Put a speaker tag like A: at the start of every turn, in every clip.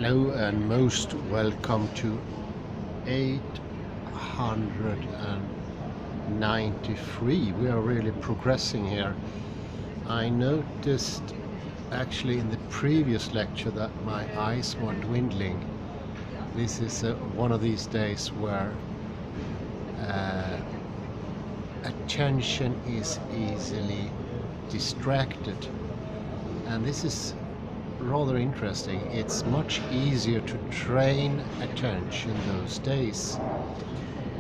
A: Hello and most welcome to 893. We are really progressing here. I noticed actually in the previous lecture that my eyes were dwindling. This is one of these days where attention is easily distracted, and this is rather interesting. It's much easier to train attention those days,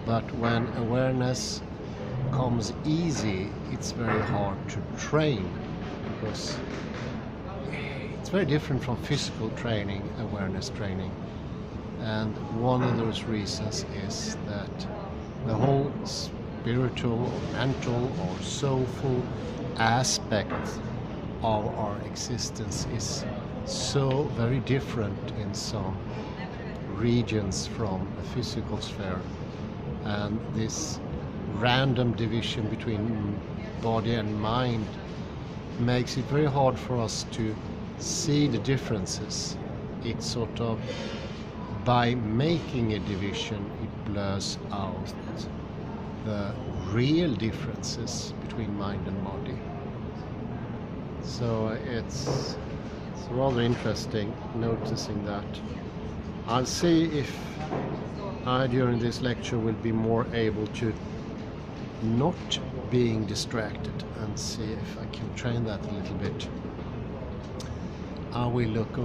A: but when awareness comes easy, it's very hard to train, because it's very different from physical training, awareness training. And one of those reasons is that the whole spiritual or mental or soulful aspect of our existence is so very different in some regions from the physical sphere, and this random division between body and mind makes it very hard for us to see the differences. It's sort of, by making a division, it blurs out the real differences between mind and body. So it's rather interesting noticing that. I'll see if I during this lecture will be more able to not being distracted, and see if I can train that a little bit. I will look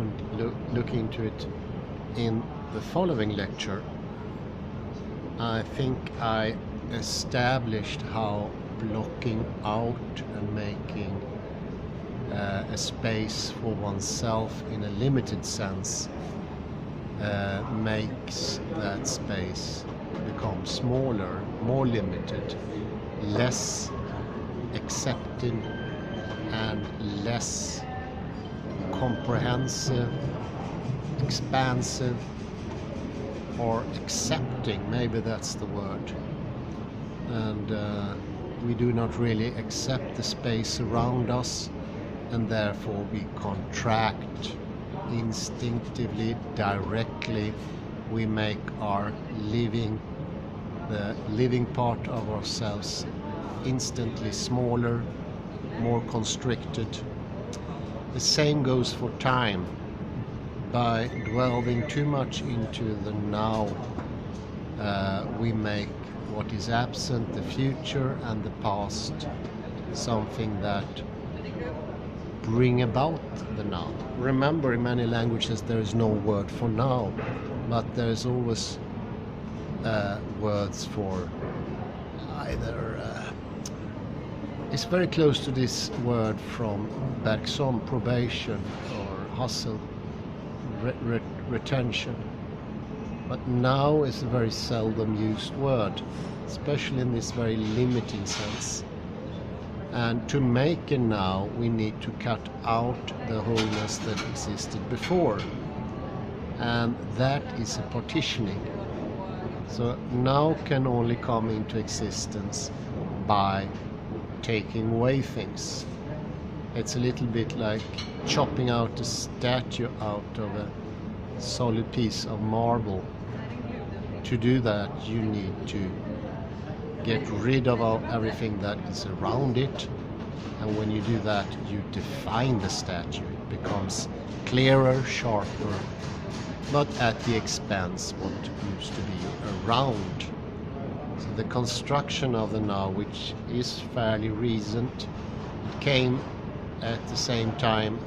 A: into it in the following lecture. I think I established how blocking out and making a space for oneself in a limited sense makes that space become smaller, more limited, less accepting, and less comprehensive, expansive, or accepting. Maybe that's the word. And we do not really accept the space around us, and therefore we contract instinctively, directly. We make our the living part of ourselves instantly smaller, more constricted. The same goes for time. By dwelling too much into the now, we make what is absent, the future and the past, something that bring about the now. Remember, in many languages there is no word for now, but there is always words for either. It's very close to this word from Bergson, probation, or hustle, retention. But now is a very seldom used word, especially in this very limiting sense. And to make a now, we need to cut out the wholeness that existed before. And that is a partitioning. So now can only come into existence by taking away things. It's a little bit like chopping out a statue out of a solid piece of marble. To do that, you need to get rid of everything that is around it, and when you do that, you define the statue. It becomes clearer, sharper, but at the expense of what used to be around. So the construction of the now, which is fairly recent, came at the same time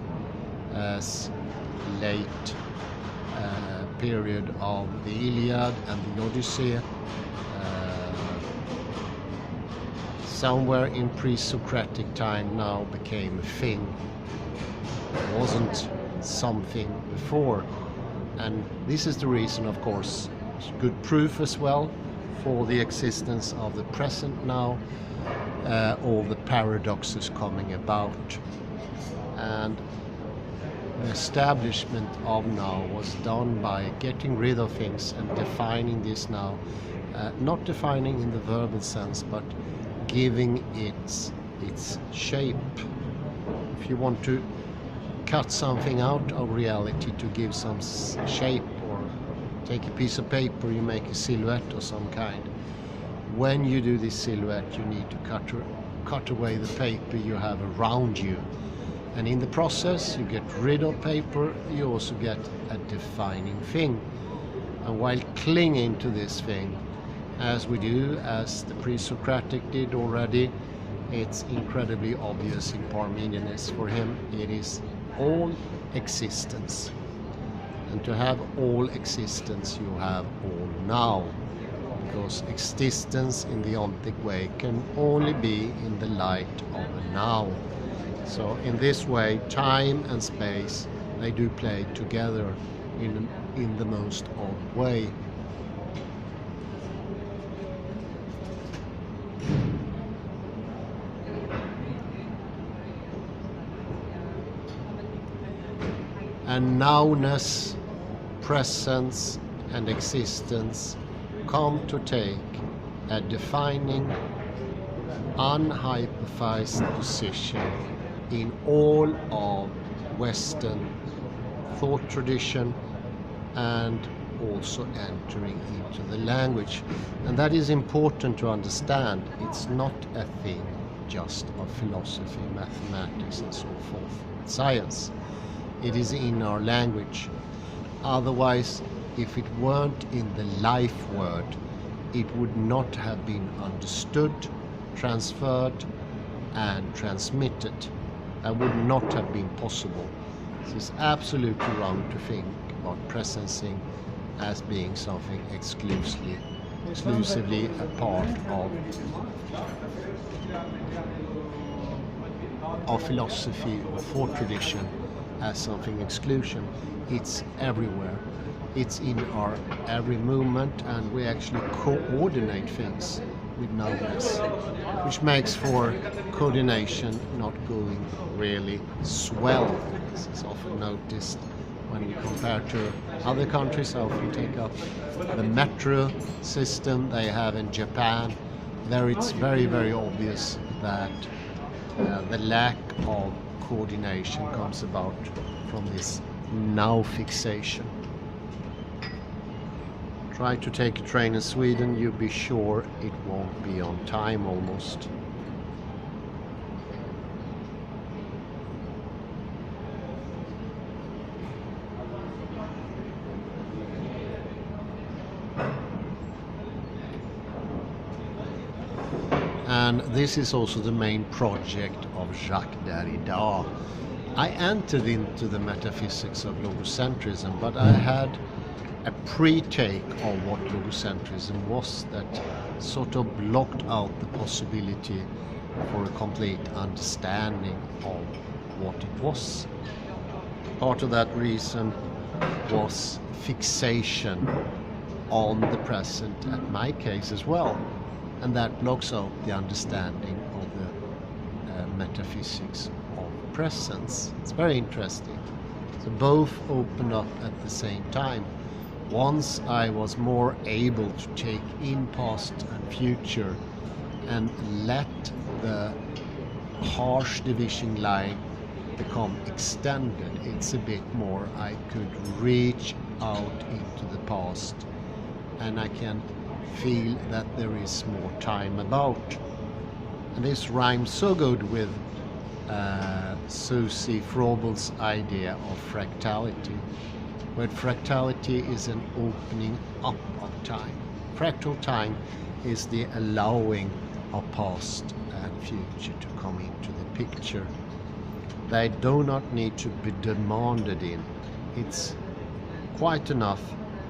A: as late period of the Iliad and the Odyssey. Somewhere in pre-Socratic time now became a thing. It wasn't something before. And this is the reason, of course, it's good proof as well for the existence of the present now, all the paradoxes coming about. And the establishment of now was done by getting rid of things and defining this now, not defining in the verbal sense, but giving its shape. If you want to cut something out of reality to give some shape, or take a piece of paper, you make a silhouette of some kind. When you do this silhouette, you need to cut away the paper you have around you. And in the process, you get rid of paper, you also get a defining thing. And while clinging to this thing, as we do, as the pre-Socratic did already, it's incredibly obvious in Parmenides. For him, it is all existence. And to have all existence, you have all now. Because existence in the ontic way can only be in the light of a now. So in this way, time and space, they do play together in the most odd way. And nowness, presence, and existence come to take a defining, unhypothesized position in all of Western thought tradition, and also entering into the language. And that is important to understand. It's not a thing just of philosophy, mathematics, and so forth, science. It is in our language. Otherwise, if it weren't in the life word, it would not have been understood, transferred, and transmitted. That would not have been possible. This is absolutely wrong to think about presencing as being something exclusively a part of philosophy or thought tradition as something exclusion. It's everywhere. It's in our every movement, and we actually coordinate things with nowness, which makes for coordination not going really swell. This is often noticed when we compare to other countries. I often take up the metro system they have in Japan. There it's very, very obvious that the lack of coordination comes about from this now fixation. Try to take a train in Sweden, you'll be sure it won't be on time almost. And this is also the main project of Jacques Derrida. I entered into the metaphysics of logocentrism, but I had a pre-take of what logocentrism was that sort of blocked out the possibility for a complete understanding of what it was. Part of that reason was fixation on the present, in my case as well, and that blocks out the understanding of the metaphysics of presence. It's very interesting. So both opened up at the same time. Once I was more able to take in past and future and let the harsh division line become extended, it's a bit more I could reach out into the past, and I can feel that there is more time about. And this rhymes so good with Susie Froebel's idea of fractality, where fractality is an opening up of time. Fractal time is the allowing of past and future to come into the picture. They do not need to be demanded in. It's quite enough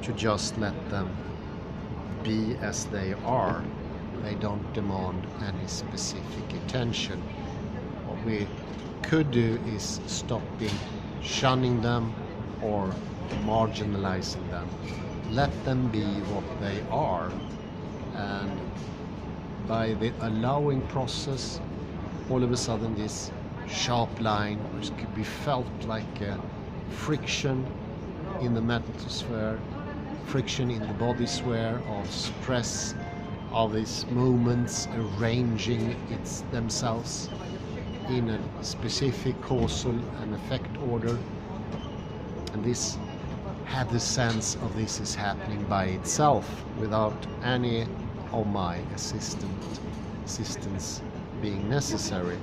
A: to just let them be as they are. They don't demand any specific attention. What we could do is stopping shunning them or marginalizing them. Let them be what they are, and by the allowing process, all of a sudden this sharp line, which could be felt like a friction in the mental sphere, friction in the body sphere of stress, of these movements arranging themselves, in a specific causal and effect order, and this had the sense of this is happening by itself without any of my assistance being necessary.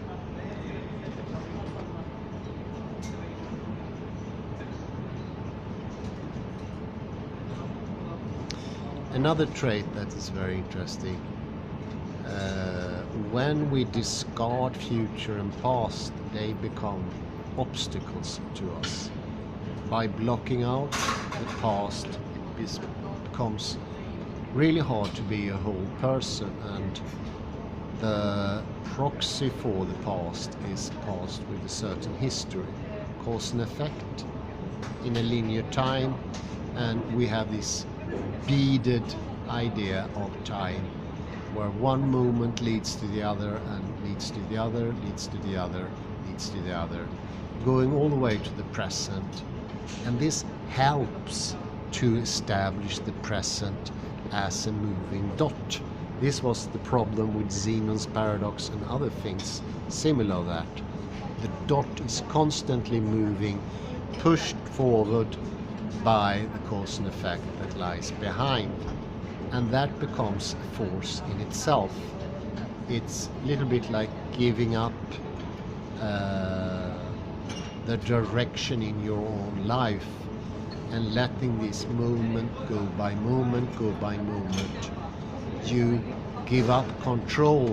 A: Another trait that is very interesting, when we discard future and past, they become obstacles to us. By blocking out the past, it becomes really hard to be a whole person, and the proxy for the past is past with a certain history, cause and effect in a linear time, and we have this beaded idea of time where one moment leads to the other and leads to the other, leads to the other, leads to the other, going all the way to the present. And this helps to establish the present as a moving dot. This was the problem with Zenon's paradox and other things similar to that. The dot is constantly moving, pushed forward by the cause and effect that lies behind. And that becomes a force in itself. It's a little bit like giving up the direction in your own life and letting this moment go by moment, go by moment. You give up control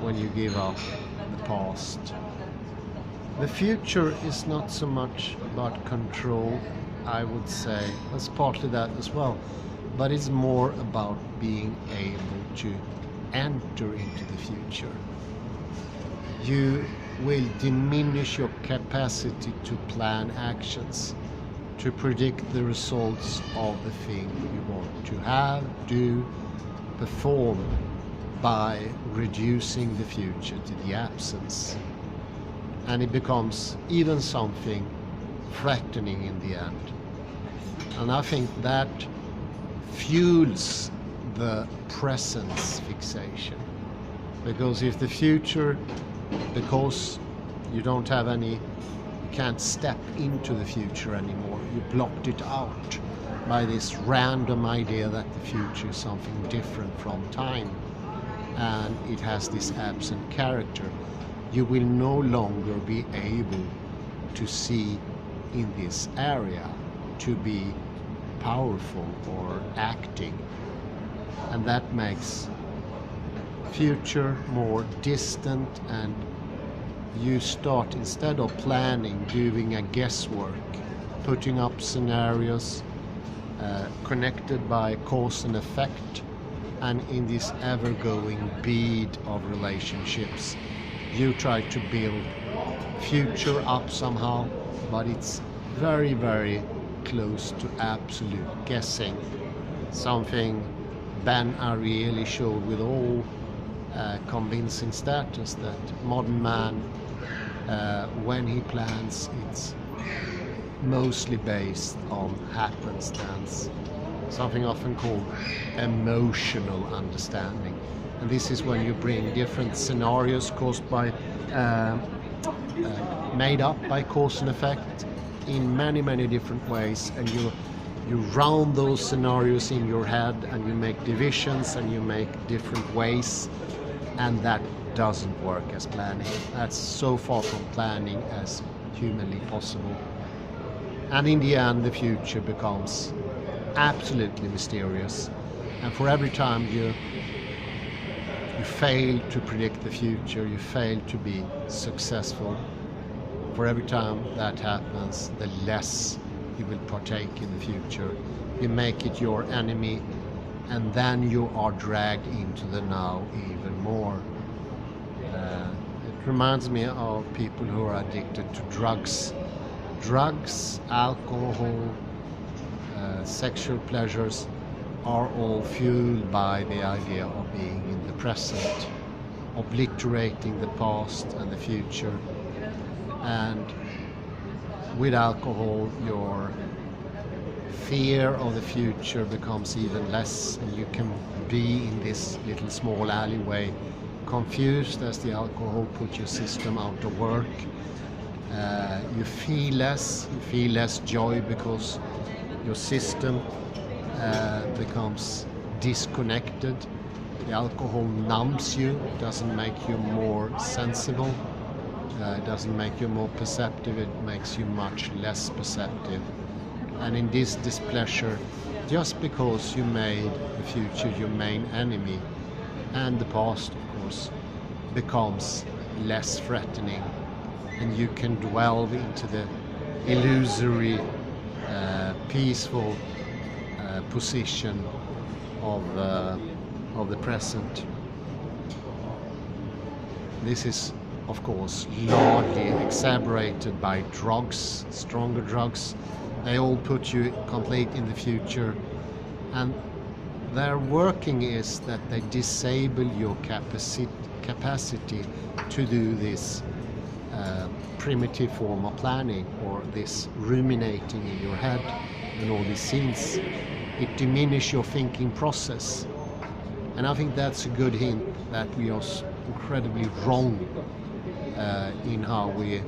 A: when you give up the past. The future is not so much about control, I would say. That's partly that as well. But it's more about being able to enter into the future. You will diminish your capacity to plan actions, to predict the results of the thing you want to have, do, perform, by reducing the future to the absence. And it becomes even something threatening in the end. And I think that fuels the presence fixation, because if the future, because you don't have any, you can't step into the future anymore, you blocked it out by this random idea that the future is something different from time and it has this absent character, you will no longer be able to see in this area, to be powerful or acting, and that makes future more distant, and you start, instead of planning, doing a guesswork, putting up scenarios connected by cause and effect, and in this ever-going bead of relationships you try to build future up somehow, but it's very, very close to absolute guessing. Something Ben Ariely showed with all convincing status, that modern man, when he plans, it's mostly based on happenstance, something often called emotional understanding. And this is when you bring different scenarios caused by made up by cause and effect in many different ways, and you round those scenarios in your head, and you make divisions and you make different ways, and that doesn't work as planning. That's so far from planning as humanly possible. And in the end, the future becomes absolutely mysterious, and for every time you fail to predict the future, you fail to be successful, for every time that happens, the less you will partake in the future. You make it your enemy, and then you are dragged into the now even more. It reminds me of people who are addicted to drugs. Drugs, alcohol, sexual pleasures are all fueled by the idea of being in the present, obliterating the past and the future. And with alcohol, your fear of the future becomes even less, and you can be in this little small alleyway confused as the alcohol puts your system out of work. You feel less joy because your system becomes disconnected. The alcohol numbs you, doesn't make you more sensible, it doesn't make you more perceptive, it makes you much less perceptive. And in this displeasure, just because you made the future your main enemy, and the past, of course, becomes less threatening, and you can delve into the illusory, peaceful position of the present. This is, of course, largely exacerbated by drugs, stronger drugs. They all put you complete in the future, and their working is that they disable your capacity to do this primitive form of planning, or this ruminating in your head and all these scenes. It diminishes your thinking process. And I think that's a good hint that we are incredibly wrong in how we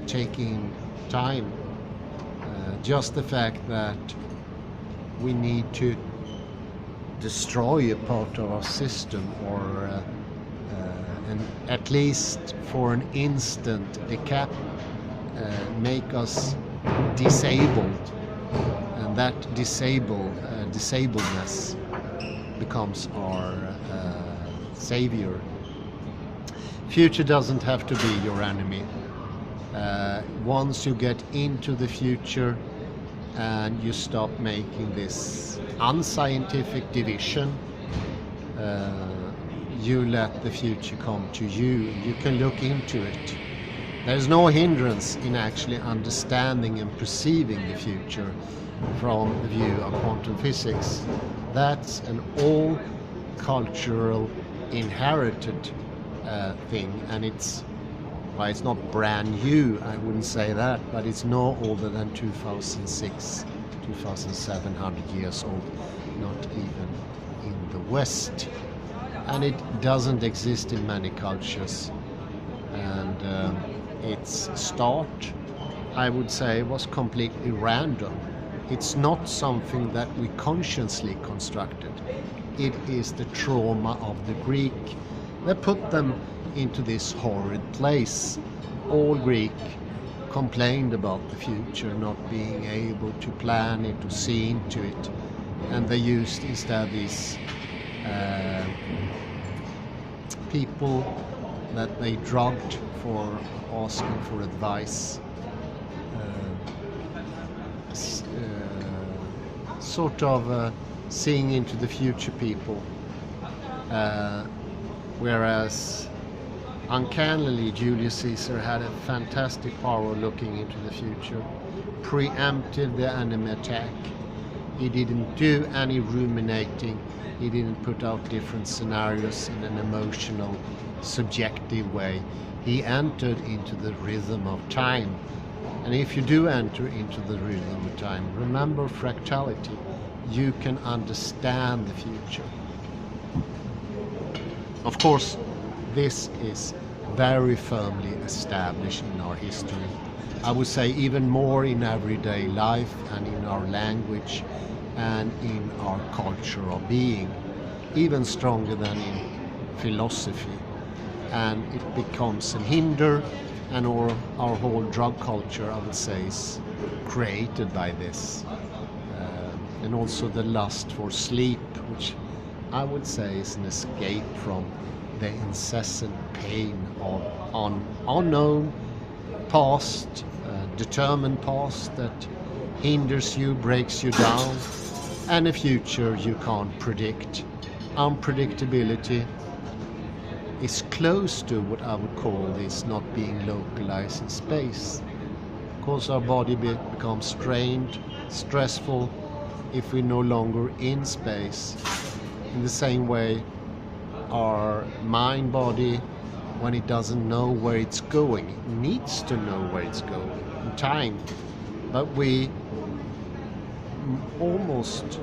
A: taking time. Just the fact that we need to destroy a part of our system, or and at least for an instant make us disabled, and that disabledness becomes our savior. Future doesn't have to be your enemy. Once you get into the future and you stop making this unscientific division, you let the future come to you. You can look into it. There's no hindrance in actually understanding and perceiving the future from the view of quantum physics. That's an all cultural inherited thing, and it's not brand new, I wouldn't say that, but it's no older than 2,700 years old, not even in the West. And it doesn't exist in many cultures. And its start, I would say, was completely random. It's not something that we consciously constructed. It is the trauma of the Greek that put them into this horrid place. All Greek complained about the future, not being able to plan it, to see into it, and they used instead these people that they drugged for asking for advice, sort of seeing into the future people, whereas uncannily Julius Caesar had a fantastic power looking into the future, preempted the enemy attack. He didn't do any ruminating. He didn't put out different scenarios in an emotional, subjective way. He entered into the rhythm of time. And if you do enter into the rhythm of time, remember fractality. You can understand the future. Of course, this is very firmly established in our history. I would say even more in everyday life and in our language and in our culture of being, even stronger than in philosophy. And it becomes a hinder, and our whole drug culture, I would say, is created by this. And also the lust for sleep, which I would say is an escape from the incessant pain of unknown past, determined past that hinders you, breaks you down, and a future you can't predict. Unpredictability is close to what I would call this not being localized in space. Because our body becomes strained, stressful, if we're no longer in space. In the same way, our mind body, when it doesn't know where it's going, it needs to know where it's going in time. But we almost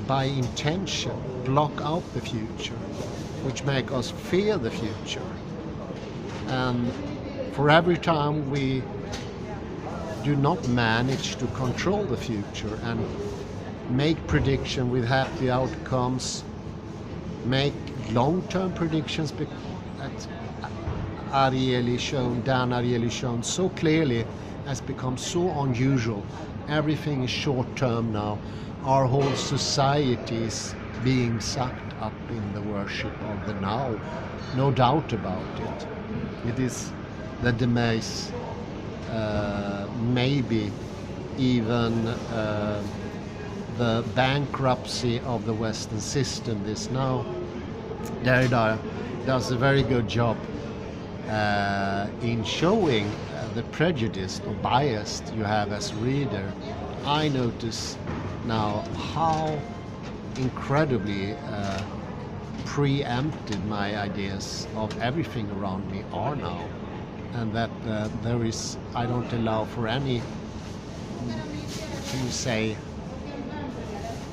A: by intention block out the future, which make us fear the future. And for every time we do not manage to control the future and make prediction with happy outcomes, make long-term predictions that Dan Ariely shown so clearly, has become so unusual. Everything is short-term now. Our whole society is being sucked up in the worship of the now. No doubt about it. It is the demise, maybe even the bankruptcy of the Western system. This now, Derrida does a very good job in showing the prejudice or bias you have as a reader. I notice now how incredibly preempted my ideas of everything around me are now, and that I don't allow for any, can you say,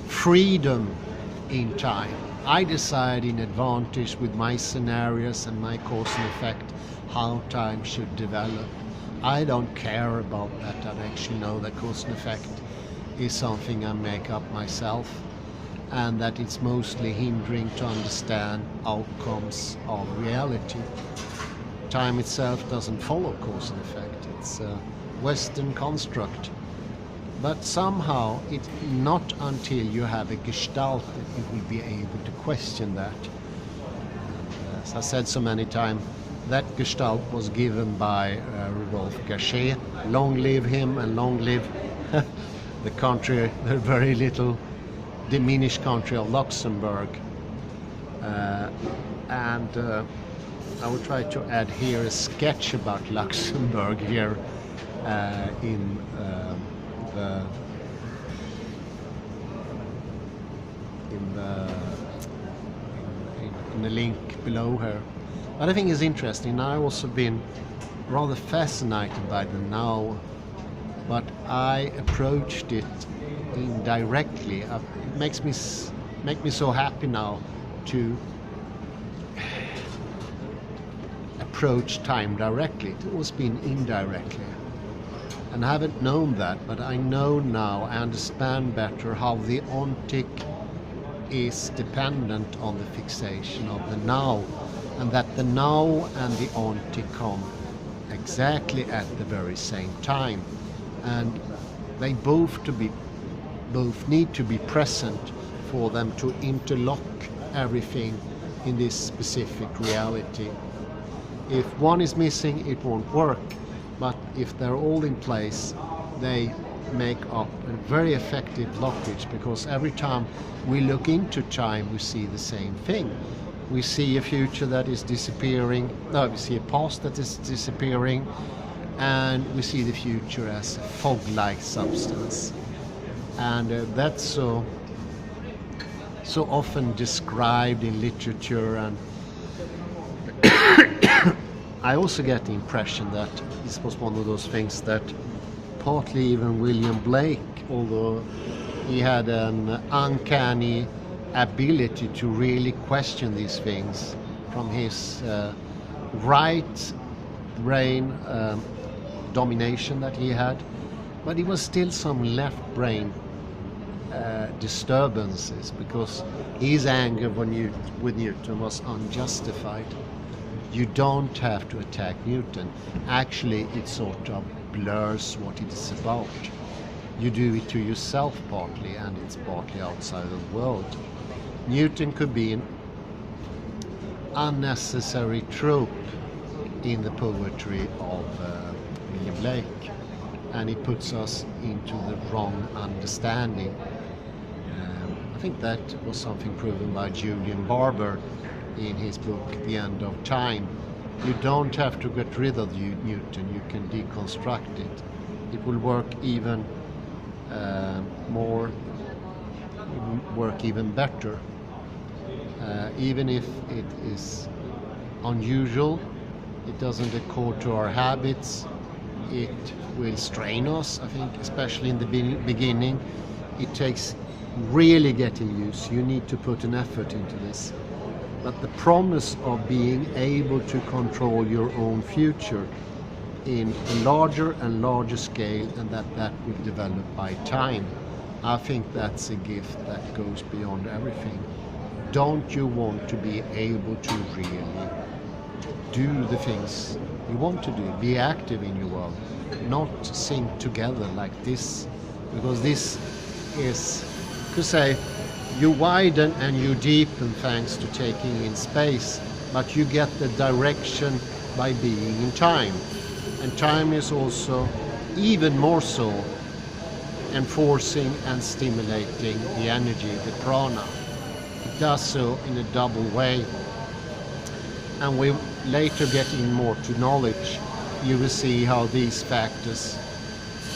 A: freedom in time. I decide in advantage with my scenarios and my cause and effect how time should develop. I don't care about that. I actually know that cause and effect is something I make up myself, and that it's mostly hindering to understand outcomes of reality. Time itself doesn't follow cause and effect. It's a Western construct. But somehow, it's not until you have a gestalt that you will be able to question that. As I said so many times, that gestalt was given by Rudolf Gachet. Long live him and long live the country, the very little diminished country of Luxembourg. And I will try to add here a sketch about Luxembourg here in the link below her. But I think it's interesting. I've also been rather fascinated by the now, but I approached it indirectly. It makes me so happy now to approach time directly. It's always been indirectly. And I haven't known that, but I know now, I understand better how the ontic is dependent on the fixation of the now, and that the now and the ontic come exactly at the very same time, and they both need to be present for them to interlock everything in this specific reality. If one is missing, it won't work. But if they're all in place, they make up a very effective blockage, because every time we look into time, we see the same thing. We see a future that is disappearing, we see a past that is disappearing, and we see the future as a fog-like substance. And that's so often described in literature, and I also get the impression that this was one of those things that partly even William Blake, although he had an uncanny ability to really question these things from his right brain domination that he had, but it was still some left brain disturbances, because his anger with Newton was unjustified. You don't have to attack Newton. Actually, it sort of blurs what it is about. You do it to yourself partly, and it's partly outside of the world. Newton could be an unnecessary trope in the poetry of William Blake, and it puts us into the wrong understanding. I think that was something proven by Julian Barber in his book The End of Time. You don't have to get rid of Newton, you can deconstruct it. It will work even even better. Even if it is unusual, it doesn't accord to our habits, it will strain us. I think especially in the beginning, it takes really getting used, you need to put an effort into this. But the promise of being able to control your own future in a larger and larger scale, and that will develop by time, I think that's a gift that goes beyond everything. Don't you want to be able to really do the things you want to do, be active in your world, not sink together like this, because this is, to say, you widen and you deepen thanks to taking in space, but you get the direction by being in time. And time is also even more so enforcing and stimulating the energy, the prana. It does so in a double way. And we later getting more to knowledge, you will see how these factors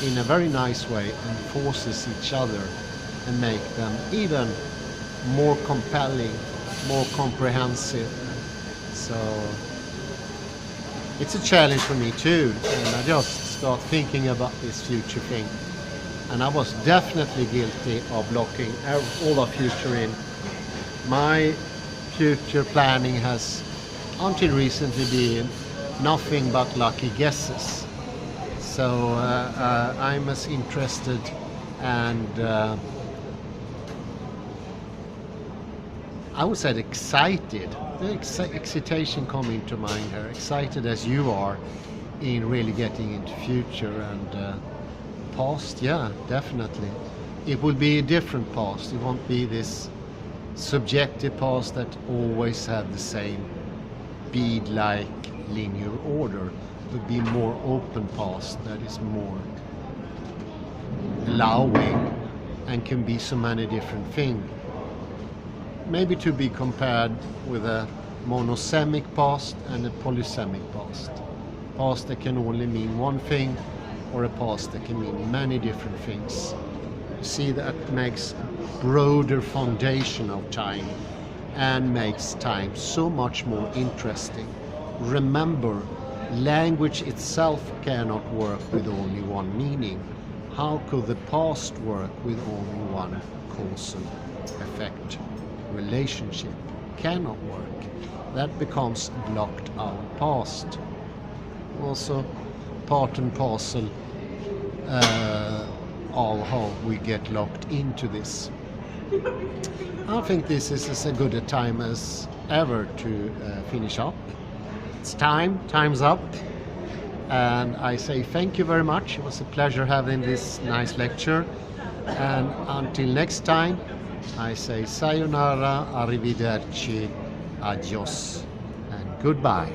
A: in a very nice way enforces each other and make them even more compelling, more comprehensive. So it's a challenge for me too, and I just start thinking about this future thing. And I was definitely guilty of blocking all of future in. My future planning has until recently been nothing but lucky guesses. So I'm as interested and I would say excited. The excitation coming to mind here. Excited as you are in really getting into future and past. Yeah, definitely. It will be a different past. It won't be this subjective past that always have the same bead-like linear order. It will be more open past that is more allowing and can be so many different things. Maybe to be compared with a monosemic past and a polysemic past. Past that can only mean one thing, or a past that can mean many different things. You see, that makes broader foundation of time and makes time so much more interesting. Remember, language itself cannot work with only one meaning. How could the past work with only one causal effect? Relationship cannot work. That becomes blocked out past. Also part and parcel of how we get locked into this. I think this is as good a time as ever to finish up. It's time's up, and I say thank you very much. It was a pleasure having this nice lecture, and until next time I say sayonara, arrivederci, adios, and goodbye.